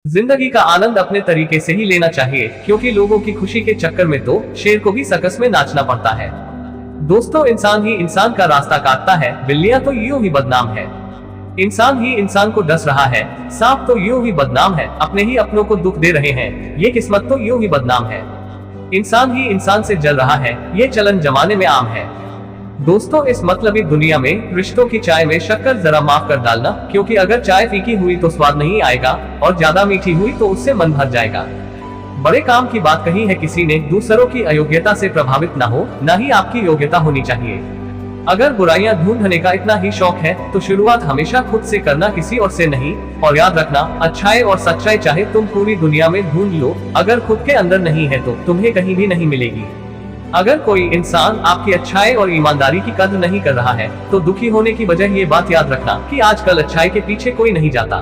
जिंदगी का आनंद अपने तरीके से ही लेना चाहिए, क्योंकि लोगों की खुशी के चक्कर में तो शेर को भी सर्कस में नाचना पड़ता है। दोस्तों, इंसान ही इंसान का रास्ता काटता है, बिल्लियां तो यूं ही बदनाम है। इंसान ही इंसान को डस रहा है, सांप तो यूं ही बदनाम है, अपने ही अपनों को दुख दे रहे हैं, ये किस्मत तो यूं ही बदनाम है। इंसान ही इंसान से जल रहा है, ये चलन जमाने में आम है। दोस्तों, इस मतलबी दुनिया में रिश्तों की चाय में शक्कर जरा माफ कर डालना, क्योंकि अगर चाय फीकी हुई तो स्वाद नहीं आएगा, और ज्यादा मीठी हुई तो उससे मन भर जाएगा। बड़े काम की बात कही है किसी ने, दूसरों की अयोग्यता से प्रभावित ना हो, ना ही आपकी योग्यता होनी चाहिए। अगर बुराइयां ढूंढने का इतना ही शौक है, तो शुरुआत हमेशा खुद से करना, किसी और से नहीं। और याद रखना, अच्छाई और सच्चाई चाहे तुम पूरी दुनिया में ढूंढ लो, अगर खुद के अंदर नहीं है तो तुम्हें कहीं भी नहीं मिलेगी। अगर कोई इंसान आपकी अच्छाई और ईमानदारी की कद्र नहीं कर रहा है, तो दुखी होने की बजाय ये बात याद रखना कि आजकल अच्छाई के पीछे कोई नहीं जाता,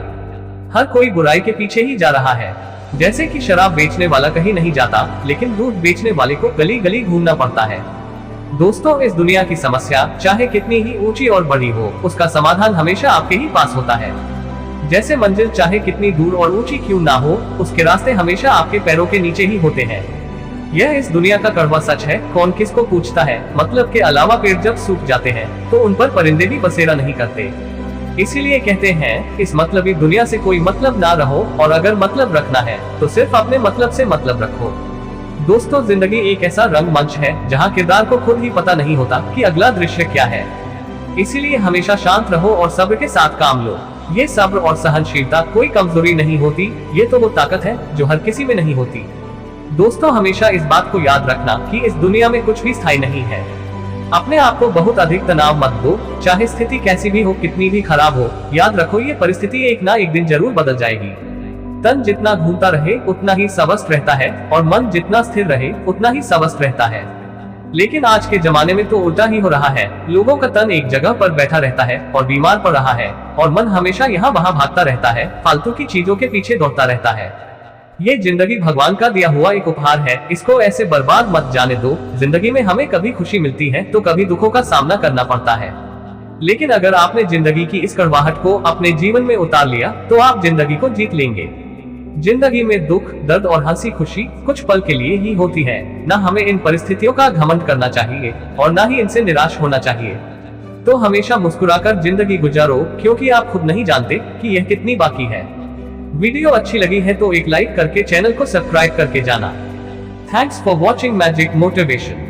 हर कोई बुराई के पीछे ही जा रहा है। जैसे कि शराब बेचने वाला कहीं नहीं जाता, लेकिन दूध बेचने वाले को गली गली घूमना पड़ता है। दोस्तों, इस दुनिया की समस्या चाहे कितनी ही ऊंची और बड़ी हो, उसका समाधान हमेशा आपके ही पास होता है। जैसे मंजिल चाहे कितनी दूर और ऊंची क्यों ना हो, उसके रास्ते हमेशा आपके पैरों के नीचे ही होते हैं। यह इस दुनिया का कड़वा सच है, कौन किसको पूछता है। मतलब के अलावा पेड़ जब सूख जाते हैं, तो उन पर परिंदे भी बसेरा नहीं करते। इसीलिए कहते हैं, इस मतलबी दुनिया से कोई मतलब ना रहो, और अगर मतलब रखना है तो सिर्फ अपने मतलब से मतलब रखो। दोस्तों, जिंदगी एक ऐसा रंगमंच है जहाँ किरदार को खुद ही पता नहीं होता कि अगला दृश्य क्या है। इसीलिए हमेशा शांत रहो और सब्र के साथ काम लो। ये सब्र और सहनशीलता कोई कमजोरी नहीं होती, ये तो वो ताकत है जो हर किसी में नहीं होती। दोस्तों, हमेशा इस बात को याद रखना कि इस दुनिया में कुछ भी स्थायी नहीं है। अपने आप को बहुत अधिक तनाव मत दो, चाहे स्थिति कैसी भी हो, कितनी भी खराब हो। याद रखो, ये परिस्थिति एक ना एक दिन जरूर बदल जाएगी। तन जितना घूमता रहे उतना ही स्वस्थ रहता है, और मन जितना स्थिर रहे उतना ही स्वस्थ रहता है। लेकिन आज के जमाने में तो उल्टा ही हो रहा है। लोगों का तन एक जगह पर बैठा रहता है और बीमार पड़ रहा है, और मन हमेशा यहाँ वहाँ भागता रहता है, फालतू की चीजों के पीछे दौड़ता रहता है। ये जिंदगी भगवान का दिया हुआ एक उपहार है, इसको ऐसे बर्बाद मत जाने दो। जिंदगी में हमें कभी खुशी मिलती है तो कभी दुखों का सामना करना पड़ता है, लेकिन अगर आपने जिंदगी की इस कड़वाहट को अपने जीवन में उतार लिया तो आप जिंदगी को जीत लेंगे। जिंदगी में दुख, दर्द और हंसी खुशी कुछ पल के लिए ही होती है। न हमें इन परिस्थितियों का घमंड करना चाहिए, और न ही इनसे निराश होना चाहिए। तो हमेशा मुस्कुराकर जिंदगी गुजारो, क्योंकि आप खुद नहीं जानते कि यह कितनी बाकी है। वीडियो अच्छी लगी है तो एक लाइक करके चैनल को सब्सक्राइब करके जाना। Thanks for watching magic motivation.